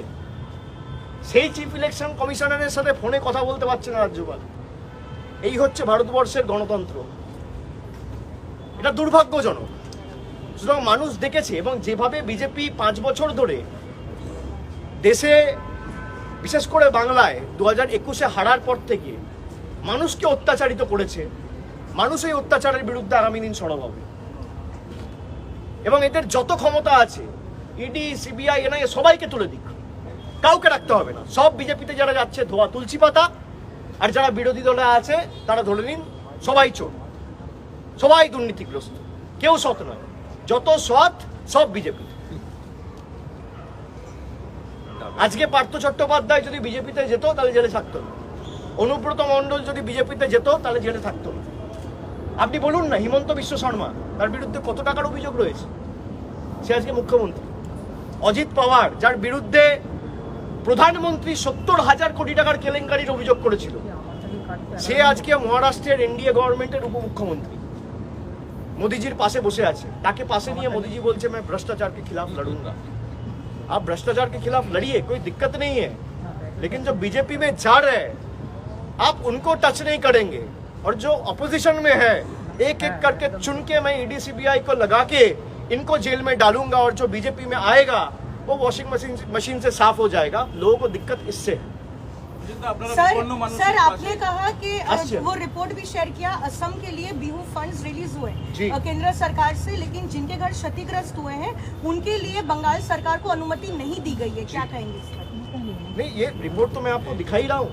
সেই চিফ ইলেকশন কমিশনারের সাথে ফোনে কথা বলতে পারছে না রাজ্যপাল। এই হচ্ছে ভারতবর্ষের গণতন্ত্র। এটা দুর্ভাগ্যজনক। সুতরাং মানুষ দেখেছে, এবং যেভাবে বিজেপি 5 বছর ধরে দেশে, বিশেষ করে বাংলায় 2021-এ হারার পর থেকে মানুষকে অত্যাচারিত করেছে, মানুষ এই অত্যাচারের বিরুদ্ধে আগামী দিন সরব হবে। এবং এদের যত ক্ষমতা আছে, ইডি, সিবিআই, এনআইএ সবাইকে তুলে দিক, কাউকে রাখতে হবে না। সব বিজেপিতে যারা যাচ্ছে ধোয়া তুলসী পাতা, আর যারা বিরোধী দলে আছে তারা ধরে নিন সবাই চোর, সবাই দুর্নীতিগ্রস্ত, কেউ সৎ নয়। যত সৎ সব বিজেপি। আজকে পার্থ চট্টোপাধ্যায় যদি বিজেপিতে যেত তাহলে জেলে থাকতো না, অনুব্রত মণ্ডল যদি বিজেপিতে যেত তাহলে জেলে থাকতো না। আপনি বলুন না, হিমন্ত বিশ্ব শর্মা, তার বিরুদ্ধে কত টাকার অভিযোগ রয়েছে, সে আজকে মুখ্যমন্ত্রী। অজিত পাওয়ার, যার বিরুদ্ধে প্রধানমন্ত্রী 70,000 কোটি টাকার কেলেঙ্কারির অভিযোগ করেছিল, সে আজকে মহারাষ্ট্রের এনডিএ গভর্নমেন্টের উপমুখ্যমন্ত্রী, मोदी पासे बसे আছে। তাকে পাশে নিয়ে मोदी বলছে मैं भ्रष्टाचार के खिलाफ लड़ूंगा। आप भ्रष्टाचार के खिलाफ लड़िए, कोई दिक्कत नहीं है, लेकिन जो बीजेपी में जा रहे हैं आप उनको टच नहीं करेंगे। और जो अपोजिशन में है एक एक करके चुन के मैं ईडी सीबीआई को लगा के इनको जेल में डालूंगा, और जो बीजेपी में आएगा वो वॉशिंग मशीन से साफ हो जाएगा। लोगों को दिक्कत इससे है। सर आपने कहा कि वो रिपोर्ट भी शेयर किया, असम के लिए बिहू फंड्स रिलीज हुए केंद्र सरकार से, लेकिन जिनके घर क्षतिग्रस्त हुए हैं उनके लिए बंगाल सरकार को अनुमति नहीं दी गई है, क्या कहेंगे इस पर? नहीं, ये रिपोर्ट तो मैं आपको दिखा ही रहा हूँ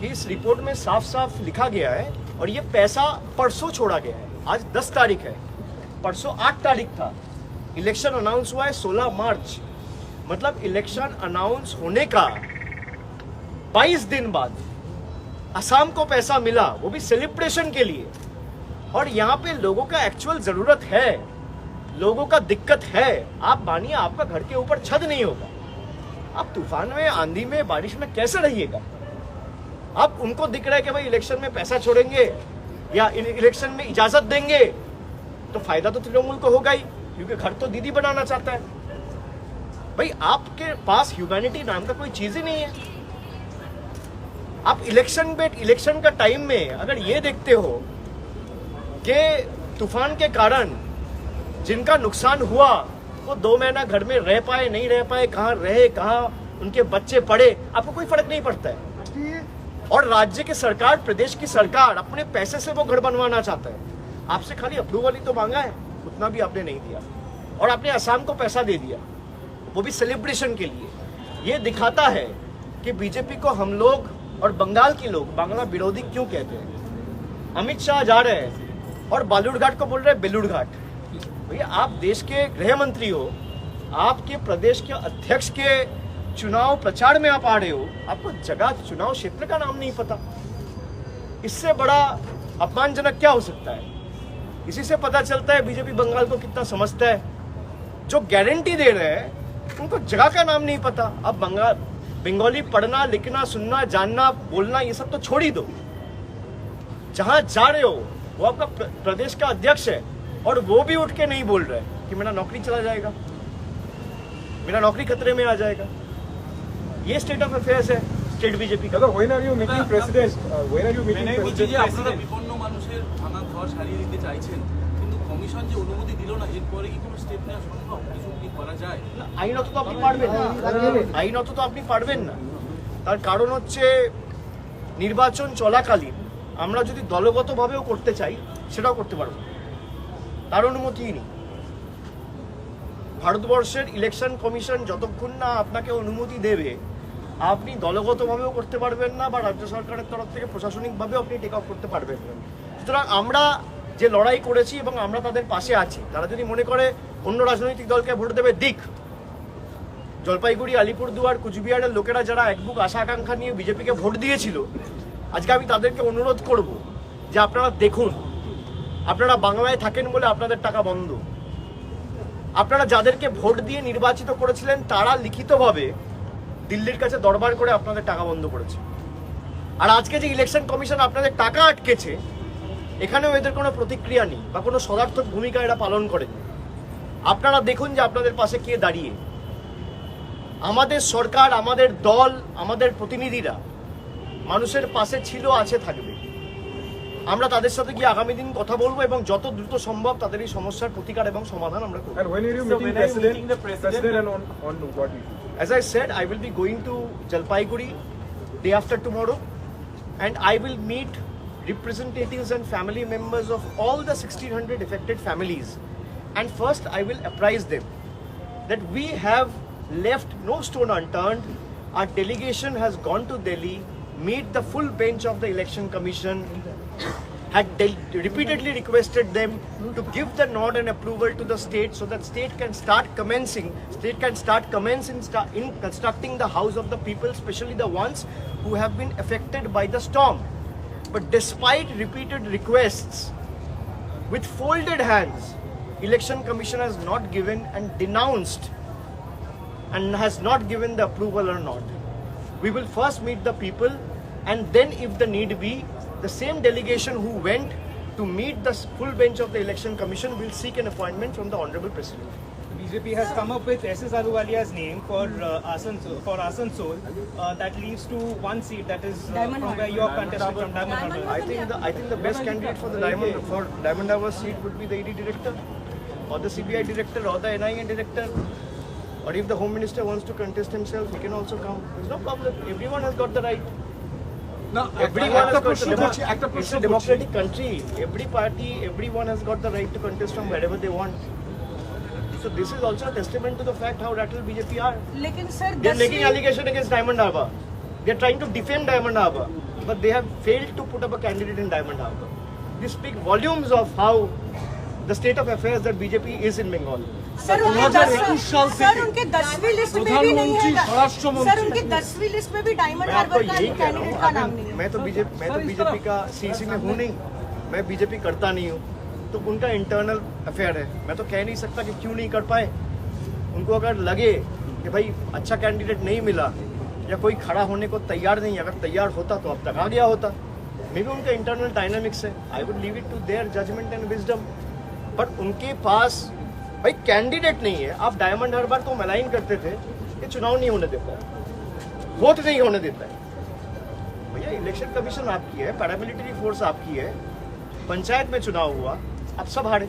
कि इस रिपोर्ट में साफ साफ लिखा गया है, और ये पैसा परसों छोड़ा गया है। आज 10 तारीख है, परसों 8 तारीख था। इलेक्शन अनाउंस हुआ है 16 मार्च, मतलब इलेक्शन अनाउंस होने का 22 दिन बाद असम को पैसा मिला, वो भी सेलिब्रेशन के लिए। और यहाँ पे लोगों का एक्चुअल जरूरत है, लोगों का दिक्कत है। आप मानिए आपका घर के ऊपर छत नहीं होगा, आप तूफान में, आंधी में, बारिश में कैसे रहिएगा? आप उनको दिख रहा है कि भाई इलेक्शन में पैसा छोड़ेंगे या इलेक्शन में इजाजत देंगे तो फायदा तो तृणमूल को होगा ही, क्योंकि घर तो दीदी बनाना चाहता है। भाई आपके पास ह्यूमैनिटी नाम का कोई चीज ही नहीं है। आप इलेक्शन का टाइम में अगर ये देखते हो कि तूफान के कारण जिनका नुकसान हुआ वो 2 महीना घर में रह पाए, नहीं रह पाए, कहाँ रहे, कहाँ उनके बच्चे पढ़े, आपको कोई फर्क नहीं पड़ता है। और राज्य की सरकार, प्रदेश की सरकार अपने पैसे से वो घर बनवाना चाहता है। आपसे खाली अप्रूवल ही तो मांगा है, उतना भी आपने नहीं दिया, और आपने असम को पैसा दे दिया, वो भी सेलिब्रेशन के लिए। ये दिखाता है कि बीजेपी को हम लोग और बंगाल के लोग बांग्ला विरोधी क्यों कहते हैं। अमित शाह जा रहे हैं और बालूरघाट को बोल रहे हैं बेलूरघाट। भैया आप देश के गृह मंत्री हो, आपके प्रदेश के अध्यक्ष के चुनाव प्रचार में आप आ रहे हो, आपको जगह, चुनाव क्षेत्र का नाम नहीं पता। इससे बड़ा अपमानजनक क्या हो सकता है? इसी से पता चलता है बीजेपी बंगाल को कितना समझता है। जो गारंटी दे रहे हैं उनको जगह का नाम नहीं पता। अब बंगाली पढ़ना, लिखना, सुनना, जानना, बोलना ये सब तो छोड़ ही दो। जहां जा रहे हो वो आपका प्रदेश का अध्यक्ष है, और वो भी उठ के नहीं बोल रहे कि मेरा नौकरी चला जाएगा, मेरा नौकरी खतरे में आ जाएगा। ये स्टेट ऑफ अफेयर्स है स्टेट बीजेपी का। when are you meeting president? When are you meeting president? আপনারা বিপন্ন মানুষের ভাঙা ঘর সারিয়ে দিতে চাইছেন, কিন্তু কমিশন যে অনুমতি দিল না, এরপরে কি কোনো স্টেপ নেওয়া সম্ভব? কিছু কি করা যায়? আইনত তো আপনি পারবেন না, আইনত তো আপনি পারবেন না। তার কারণ হচ্ছে নির্বাচন চলাকালীন আমরা যদি দলগতভাবেও করতে চাই সেটাও করতে পারবো, তার অনুমতিই নেই। ভারতবর্ষের ইলেকশন কমিশন যতক্ষণ না আপনাকে অনুমতি দেবে আপনি দলগতভাবেও করতে পারবেন না, বা রাজ্য সরকারের তরফ থেকে প্রশাসনিকভাবেও আপনি টেক অফ করতে পারবেন না। সুতরাং আমরা যে লড়াই করেছি এবং আমরা তাদের পাশে আছি, তারা যদি মনে করে অন্য রাজনৈতিক দলকে ভোট দেবে দিক। জলপাইগুড়ি, আলিপুরদুয়ার, কুচবিহারের লোকেরা যারা একবুক আশা আকাঙ্ক্ষা নিয়ে বিজেপিকে ভোট দিয়েছিল, আজকে আমি তাদেরকে অনুরোধ করব যে আপনারা দেখুন, আপনারা বাংলায় থাকেন বলে আপনাদের টাকা বন্ধ। আপনারা যাদেরকে ভোট দিয়ে নির্বাচিত করেছিলেন তারা লিখিতভাবে দিল্লির কাছে দরবার করে আপনাদের টাকা বন্ধ করেছে। আর আজকে যে ইলেকশন কমিশন আপনাদের টাকা আটকেছে, এখানেও এদের কোনো প্রতিক্রিয়া নেই বা কোনো সদার্থক ভূমিকা এরা পালন করেনি। আপনারা দেখুন যে আপনাদের পাশে কে দাঁড়িয়ে। আমাদের সরকার, আমাদের দল, আমাদের প্রতিনিধিরা মানুষের পাশে ছিল, আছে, থাকবে। আমরা তাদের সাথে গিয়ে আগামী দিন কথা বলবো এবং যত দ্রুত সম্ভব তাদের এই সমস্যার প্রতিকার এবং সমাধান আমরা করব। And when are you meeting president and on what issue? As I said, I will be going to Jalpaiguri day after tomorrow, and I will meet representatives and family members of all the 1600 affected families. And first I will apprise them that we have left no stone unturned. Our delegation has gone to Delhi, meet the full bench of the Election Commission, had repeatedly requested them to give the nod and approval to the state so that state can start commencing in constructing the house of the people, especially the ones who have been affected by the storm. But despite repeated requests, with folded hands, Election Commission has not given and denounced and has not given the approval or not. We will first meet the people, and then if the need be, the same delegation who went to meet the full bench of the Election Commission will seek an appointment from the Honorable President. BJP has come up with SS Ahluwalia's name for Asansol. That leads to one seat, that is from where you are contesting from Diamond Harbour. I think the best candidate for the Diamond Harbour seat would be the ED director, or the CBI director, or the NIA director. Or if the Home Minister wants to contest himself, he can also come. There's no problem. Everyone has got the right. না Everyone has got the একটা It's প্রশ্ন a democratic country. Every party, everyone has got the right to contest from wherever they want. So this is also a testament to the fact how rattled BJP are. लेकिन sir They're making allegation against Diamond Harbour. They're trying to defame Diamond Harbour, but they have failed to put up a candidate in Diamond Harbour. This speaks volumes of how the state of affairs that BJP is in Bengal. Sir उनके 10वीं list में भी नहीं है। Sir उनके 10वीं list में भी डायमंड मैं आपको हार्बर का यही कह रहा कैंडिडेट हूँ, का नाम नहीं है। मैं तो बीजेपी का सीसी में हूँ नहीं, मैं बीजेपी करता नहीं हूँ, तो उनका इंटरनल अफेयर है। मैं तो कह नहीं सकता कि क्यों नहीं कर पाए। उनको अगर लगे कि भाई अच्छा कैंडिडेट नहीं मिला या कोई खड़ा होने को तैयार नहीं, अगर तैयार होता तो अब तक आ गया होता। मे बी उनका इंटरनल डायनामिक्स है। I would leave it to their judgement and wisdom. But उनके पास भाई कैंडिडेट नहीं है। आप डायमंड हार्बर तो अलाइन करते थे, ये चुनाव नहीं होने देता है, वोट नहीं होने देता है। भैया इलेक्शन कमीशन आपकी है, पैरामिलिट्री फोर्स आपकी है। पंचायत में चुनाव हुआ, आप सब हारे।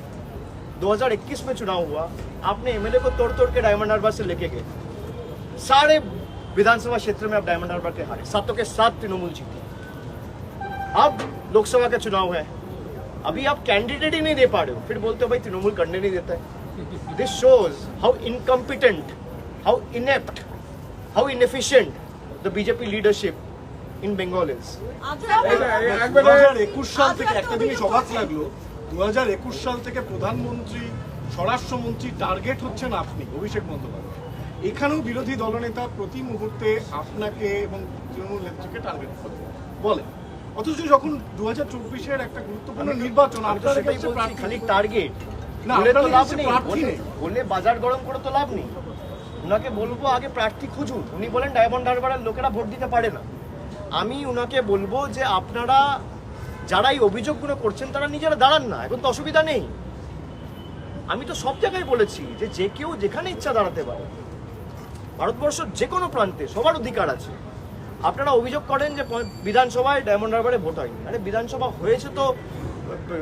2021 में चुनाव हुआ, आपने एमएलए को तोड़ तोड़ के डायमंड हार्बर से लेके गए। सारे विधानसभा क्षेत्र में आप डायमंड हार्बर के हारे, सातों के सात तृणमूल जीते। अब लोकसभा का चुनाव है, अभी आप कैंडिडेट ही नहीं दे पा रहे हो, फिर बोलते हो भाई तृणमूल करने नहीं देता है। This shows how incompetent, how inept, how inefficient the BJP leadership in Bengal is. 2021 সাল থেকে একটা জিনিস অবাক লাগলো, 2021 সাল থেকে প্রধানমন্ত্রী, স্বরাষ্ট্রমন্ত্রী টার্গেট হচ্ছেন আপনি, অভিষেক বন্দ্যোপাধ্যায়। এখানেও বিরোধী দলনেতা প্রতি মুহূর্তে আপনাকে এবং তৃণমূল নেত্রীকে টার্গেট করে বলে, অথচ যখন 2024-এর একটা গুরুত্বপূর্ণ নির্বাচন আপনাদের কাছে খালি টার্গেট না, বলে তো আপনাদের লাভ কাছে নেই, প্রার্থী নেই। বলে বাজার গরম করে তো লাভ নেই। উনাকে বলবো আগে প্রার্থী খুঁজুন। উনি বলেন ডায়মন্ড হারবারের লোকেরা ভোট দিতে পারে না। আমি উনাকে বলবো যে আপনারা যারা এই অভিযোগগুলো করছেন তারা নিজেরা দাঁড়ান না, এখন তো অসুবিধা নেই। আমি তো সব জায়গায় বলেছি যে যে কেউ যেখানে ইচ্ছা দাঁড়াতে পারে, ভারতবর্ষের যে কোনো প্রান্তে সবার অধিকার আছে। আপনারা অভিযোগ করেন যে বিধানসভায় ডায়মন্ড হারবারে ভোট হয়নি। আরে বিধানসভা হয়েছে তো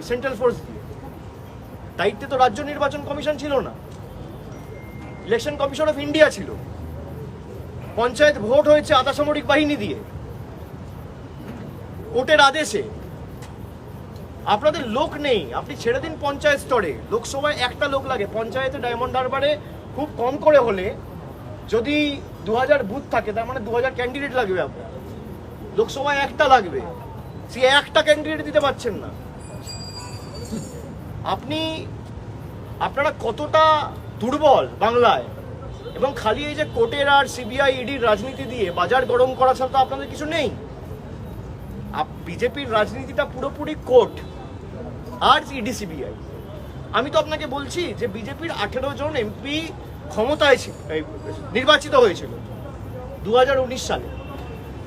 সেন্ট্রাল ফোর্স দিয়ে, দায়িত্বে তো রাজ্য নির্বাচন কমিশন ছিল না, ইলেকশন কমিশন অফ ইন্ডিয়া ছিল। পঞ্চায়েত ভোট হয়েছে আধা সামরিক বাহিনী দিয়ে। কোর্টের আদেশে আপনাদের লোক নেই, আপনি ছেড়ে দিন পঞ্চায়েত স্তরে, লোকসভায় একটা লোক লাগে, পঞ্চায়েতে ডায়মন্ড হারবারে খুব কম করে হলে যদি 2000 বুথ থাকে তার মানে 2000 ক্যান্ডিডেট লাগবে, আপনার লোকসভায় একটা লাগবে, সে একটা ক্যান্ডিডেট দিতে পারছেন না। আপনারা কতটা দুর্বল বাংলায়, এবং খালি এই যে কোর্টের আর সিবিআই ইডির রাজনীতি দিয়ে বাজার গরম করা ছাড়া তো আপনাদের কিছু নেই। বিজেপির রাজনীতিটা পুরোপুরি কোর্ট আর ইডি সিবিআই। আমি তো আপনাকে বলছি যে বিজেপির 18 জন এমপি ক্ষমতায় নির্বাচিত হয়েছিল 2019 সালে।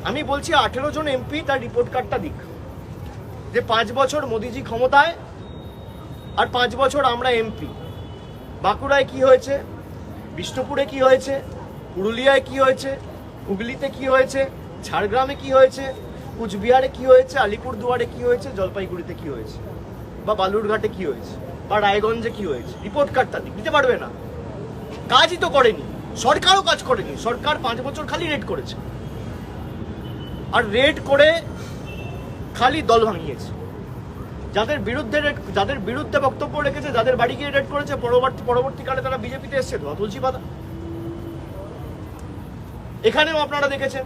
আমি বলছি 18 জন এমপি তার রিপোর্ট কার্ডটা দিক, যে 5 বছর মোদিজি ক্ষমতায় আর 5 বছর আমরা এমপি। বাঁকুড়ায় কি হয়েছে, বিষ্ণুপুরে কি হয়েছে, পুরুলিয়ায় কি হয়েছে, হুগলিতে কি হয়েছে, ঝাড়গ্রামে কি হয়েছে, কুচবিহারে কি হয়েছে, আলিপুরদুয়ারে কি হয়েছে, জলপাইগুড়িতে কি হয়েছে, বা বালুরঘাটে কি হয়েছে, বা রায়গঞ্জে কি হয়েছে, রিপোর্ট কার্ডটা দিতে পারবে না। কাজই তো করেনি, সরকারও কাজ করেনি। সরকার 5 বছর খালি রেড করেছে, আর রেড করে খালি দল ভাঙিয়েছে। যাদের বিরুদ্ধে বক্তব্য রেখেছে, যাদের বাড়ি গিয়ে রেড করেছে, পরবর্তীকালে তারা বিজেপিতে এসছে, ধোয়া তুলসী পাতা। এখানেও আপনারা দেখেছেন,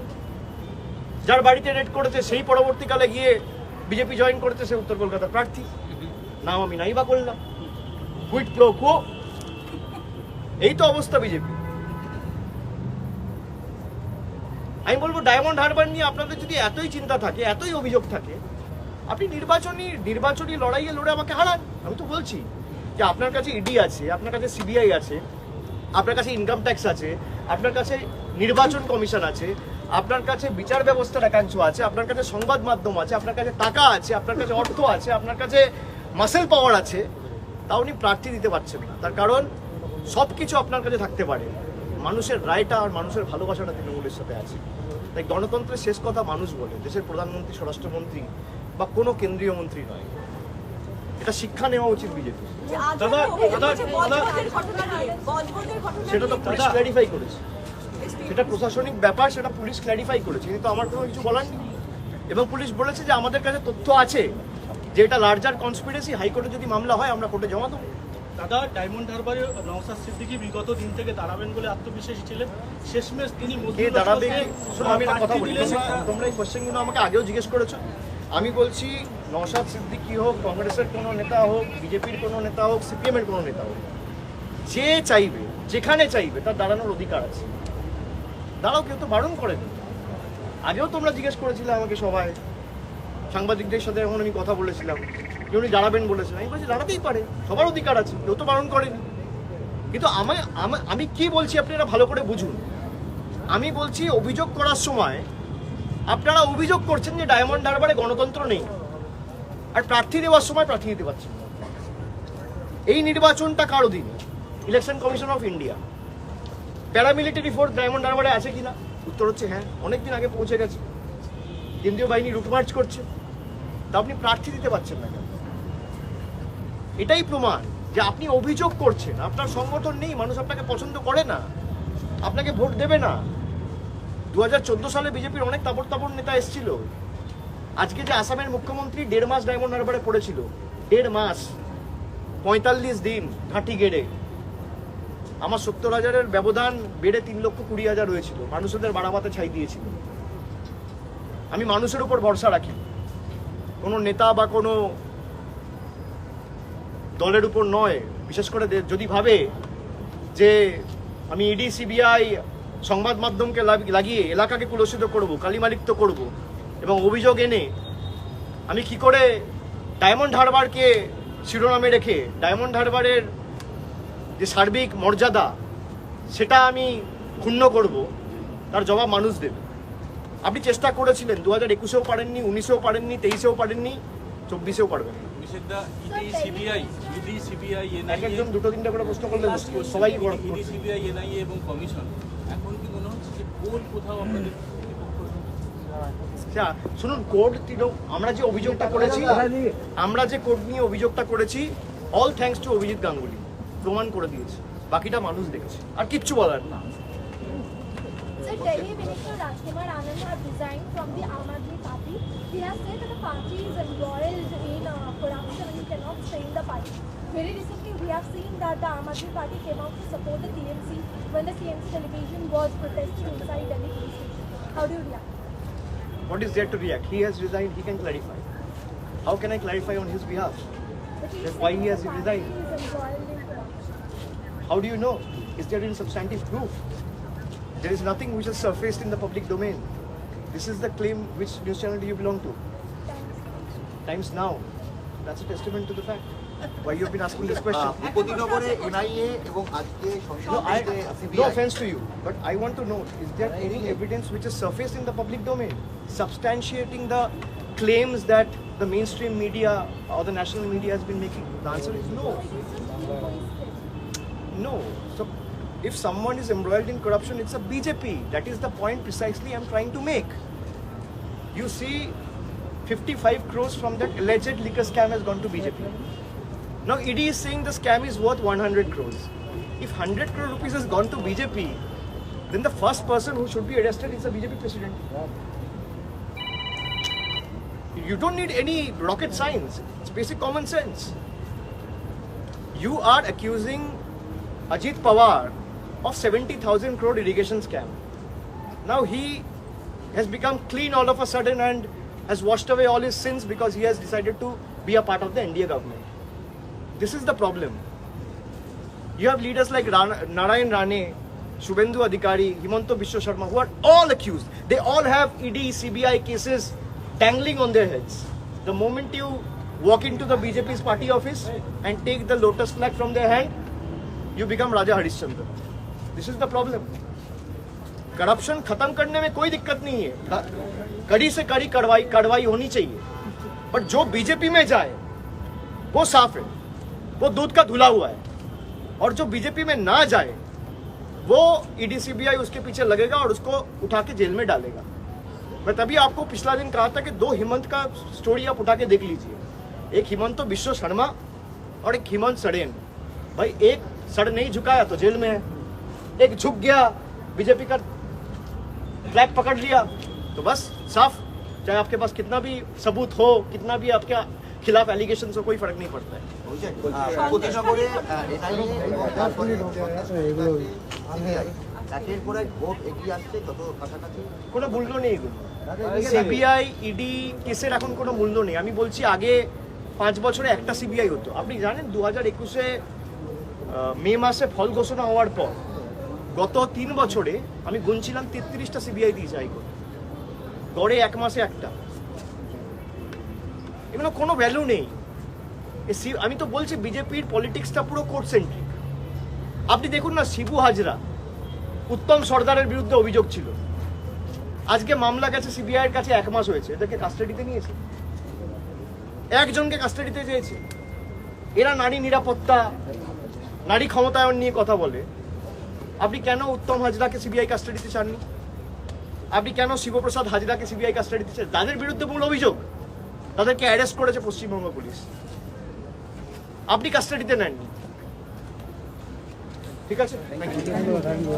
যার বাড়িতে রেড করেছে সেই পরবর্তীকালে গিয়ে বিজেপি জয়েন করেছে, সে উত্তর কলকাতার প্রার্থী। নাম আমি নাই বা করলাম, কুইট প্রো কো। এই তো অবস্থা বিজেপি। আমি বলবো ডায়মন্ড হারবার নিয়ে আপনাদের যদি এতই চিন্তা থাকে, এতই অভিযোগ থাকে, আপনি নির্বাচনী লড়াইয়ে লড়ে আমাকে হারান। আমি তো বলছি যে আপনার কাছে ইডি আছে, আপনার কাছে সিবিআই আছে, আপনার কাছে ইনকাম ট্যাক্স আছে, আপনার কাছে নির্বাচন কমিশন আছে, আপনার কাছে বিচার ব্যবস্থার একাংশ আছে, আপনার কাছে সংবাদ মাধ্যম আছে, আপনার কাছে টাকা আছে, আপনার কাছে অর্থ আছে, আপনার কাছে মাসেল পাওয়ার আছে, তাও উনি প্রার্থী দিতে পারছেন না। তার কারণ সব কিছু আপনার কাছে থাকতে পারে, মানুষের রায়টা আর মানুষের ভালোবাসাটা তৃণমূলের সাথে আছে। তাই গণতন্ত্রের শেষ কথা মানুষ বলে, দেশের প্রধানমন্ত্রী, স্বরাষ্ট্রমন্ত্রী বা কোনো কেন্দ্রীয় মন্ত্রী নয়। এটা শিক্ষা নেওয়া উচিত বিজেপি। সেটা তো পুলিশ ক্ল্যারিফাই করেছে, সেটা প্রশাসনিক ব্যাপার, সেটা পুলিশ ক্ল্যারিফাই করেছে, কিন্তু আমার কোনো কিছু বলার নেই। এবং পুলিশ বলেছে যে আমাদের কাছে তথ্য আছে যে এটা লার্জার কনস্পিরেসি, হাইকোর্টে যদি মামলা হয় আমরা কোর্টে জমা দেবো। দাদা, ডায়মন্ড হারবারে নওশাদ সিদ্দিকী বিগত দিন থেকে দাঁড়াবেন বলে আত্মবিশ্বাসী ছিলেন, শেষমেশ তিনি দাঁড়াবে। শোনো, আমি একটা কথা বলি, তোমরা এই কোশ্চেনগুলো আমাকে আগেও জিজ্ঞেস করেছো। আমি বলছি নওশাদ সিদ্দিকী হোক, কংগ্রেসের কোনো নেতা হোক, বিজেপির কোনো নেতা হোক, সিপিএমের কোনো নেতা হোক, যে চাইবে, যেখানে চাইবে, তার দাঁড়ানোর অধিকার আছে। দাঁড়াও, কেউ তো বারণ করেনি। আগেও তোমরা জিজ্ঞেস করেছিলে আমাকে, সবাই সাংবাদিকদের সাথে এখন আমি কথা বলেছিলাম যে উনি দাঁড়াবেন বলেছেন। আমি বলছি দাঁড়াতেই পারে, সবার অধিকার আছে, কেউ তো বারণ করেনি। কিন্তু আমি কি বলছি আপনারা ভালো করে বুঝুন। আমি বলছি অভিযোগ করার সময় আপনারা অভিযোগ করছেন যে ডায়মন্ড হারবারে গণতন্ত্র নেই, আর প্রার্থী দেওয়ার সময় প্রার্থী দিতে পারছেন না। এই নির্বাচনটা কার অধীনে? Election commission of India. Paramilitary force Diamond হারবারে আছে কিনা? উত্তর হচ্ছে হ্যাঁ, অনেকদিন আগে পৌঁছে গেছে। কেন্দ্রীয় বাহিনী রুটমার্চ করছে, তা আপনি প্রার্থী দিতে পারছেন না কেন? এটাই প্রমাণ যে আপনি অভিযোগ করছেন, আপনার সংগঠন নেই, মানুষ আপনাকে পছন্দ করে না, আপনাকে ভোট দেবে না। 2014 সালে বিজেপির অনেক তাবড় নেতা এসেছিল। আজকে যে আসামের মুখ্যমন্ত্রী 1.5 মাস ডায়মন্ড হারবারে পড়েছিল, 1.5 মাস, 45 দিন ঘাঁটি গেড়ে। আমার 70,000-এর ব্যবধান বেড়ে 3,20,000 হয়েছিল। মানুষদের বাড়াবাতে ছাই দিয়েছিল। আমি মানুষের উপর ভরসা রাখি, কোনো নেতা বা কোনো দলের উপর নয়। বিশেষ করে যদি ভাবে যে আমি ইডি সিবিআই সংবাদ মাধ্যমকে লাগিয়ে এলাকাকে কুলসিত করব, কালিমালিপ্ত করব, এবং অভিযোগ এনে আমি কি করে ডায়মন্ড হারবারকে শিরোনামে রেখে ডায়মন্ড হারবারের যে সার্বিক মর্যাদা সেটা আমি ক্ষুণ্ণ করব, তার জবাব মানুষ দেবে। আপনি চেষ্টা করেছিলেন, 2021-এও পারেননি, 19-এও পারেননি, 23-এও পারেননি, 24-এও পারবেন। একজন দুটো তিনটা করে প্রশ্ন করলে সবাই সিবিআই, এনআইএ এবং কমিশন, এখন কি মনে হচ্ছে যে কোর্ট কোথাও আপনাদের? শুনুন, কোর্ট, আমরা যে অভিযোগটা করেছি, আমরা যে কোর্ট নিয়ে অভিযোগটা করেছি, all thanks to Abhijit Ganguly প্রমাণ করে দিয়েছে। বাকিটা মানুষ দেখেছে, আর কিচ্ছু বলার না। Sir, Delhi Minister Rajkumar Anand has resigned from the Aam Aadmi Party He has said that the party is embroiled in corruption and cannot stay in the party. Very recently, we have seen that the Aam Aadmi Party came out to support the TMC when the TMC delegation was protesting inside Delhi police station. How do you react? What is there to react? He has resigned, he can clarify. How can I clarify on his behalf? But he Then said why he that has the party resigned? is embroiled in corruption. How do you know? Is there any substantive proof? There is nothing which is surfaced in the public domain. This is the claim. Which news channel do you belong to? Times Now. That's a testament to the fact. Why you have been asking this question? উপতিনগরে NIA এবং আজকে No, সংসদে no CBI offense to you, but I want to know, is there any evidence which is surfaced in the public domain substantiating the claims that the mainstream media or the national media has been making? The answer is no. No. So if someone is embroiled in corruption, it's a BJP. That is the point precisely I'm trying to make. You see, 55 crores from that alleged liquor scam has gone to BJP. Now ED is saying the scam is worth 100 crores. If 100 crore rupees has gone to BJP, then the first person who should be arrested is the BJP president. You don't need any rocket science. It's basic common sense. You are accusing Ajit Pawar of 70,000 crore irrigation scam. Now he has become clean all of a sudden and has washed away all his sins because he has decided to be a part of the NDA government. This is the problem. You have leaders like Narayan Rane, Shubhendu Adhikari, Himanta Biswa Sharma, who are all accused. They all have ED, CBI cases dangling on their heads. The moment you walk into the BJP's party office and take the lotus flag from their hand, you become Raja Harishchandra. This is the problem. Corruption खत्म करने में कोई दिक्कत नहीं है, कड़ी से कड़ी कार्रवाई होनी चाहिए, पर जो बीजेपी में जाए वो साफ है, वो दूध का धुला हुआ है, और जो बीजेपी में ना जाए वो ईडी सीबीआई उसके पीछे लगेगा और उसको उठा के जेल में डालेगा। मैं तभी आपको पिछला दिन कहा था कि दो हिमंत का स्टोरी आप उठा के देख लीजिए, एक हिमंत बिश्व शर्मा और एक हिमंत सड़ेन। भाई एक सड़ नहीं झुकाया तो जेल में है, एक झुक गया बीजेपी का फ्लैग पकड़ लिया तो बस साफ। चाहे आपके पास कितना भी सबूत हो, कितना भी आपके खिलाफ एलिगेशन हो, कोई फर्क नहीं पड़ता है। উপতিনগরে এনআইএ এবং তারপরে সিবিআই একের পর এক ভোট এগিয়ে আসছে যত কাছাকাছি কোনো মূল্য নেই এগুলো। সিবিআই ইডি কেসের এখন কোনো মূল্য নেই। আমি বলছি আগে 5 বছরে একটা সিবিআই হতো। আপনি জানেন 2021-এ মে মাসে ফল ঘোষণা হওয়ার পর গত 3 বছরে আমি গুনছিলাম 33টা সিবিআই দিয়েছে হাইকোর্ট, গড়ে 1 মাসে একটা। এগুলো কোনো ভ্যালু নেই। আমি তো বলছি বিজেপির পলিটিক্সটা পুরো কোর্ট সেন্ট্রিক। আপনি দেখুন না, শিবু হাজরা, উত্তম সর্দারের বিরুদ্ধে অভিযোগ ছিল, আজকে মামলা গেছে সিবিআইয়ের কাছে, 1 মাস হয়েছে, এদেরকে কাস্টাডিতে নিয়েছে, একজনকে কাস্টাডিতে চেয়েছে। এরা নারী নিরাপত্তা, নারী ক্ষমতায়ন নিয়ে কথা বলে। আপনি কেন উত্তম হাজরাকে সিবিআই কাস্টাডিতে চাননি? আপনি কেন শিবপ্রসাদ হাজরাকে সিবিআই কাস্টাডিতে চান? তাদের বিরুদ্ধে মূল অভিযোগ, তাদেরকে অ্যারেস্ট করেছে পশ্চিমবঙ্গ পুলিশ, আপনি কাস্টাডিতে নেননি। ঠিক আছে, থ্যাংক ইউ।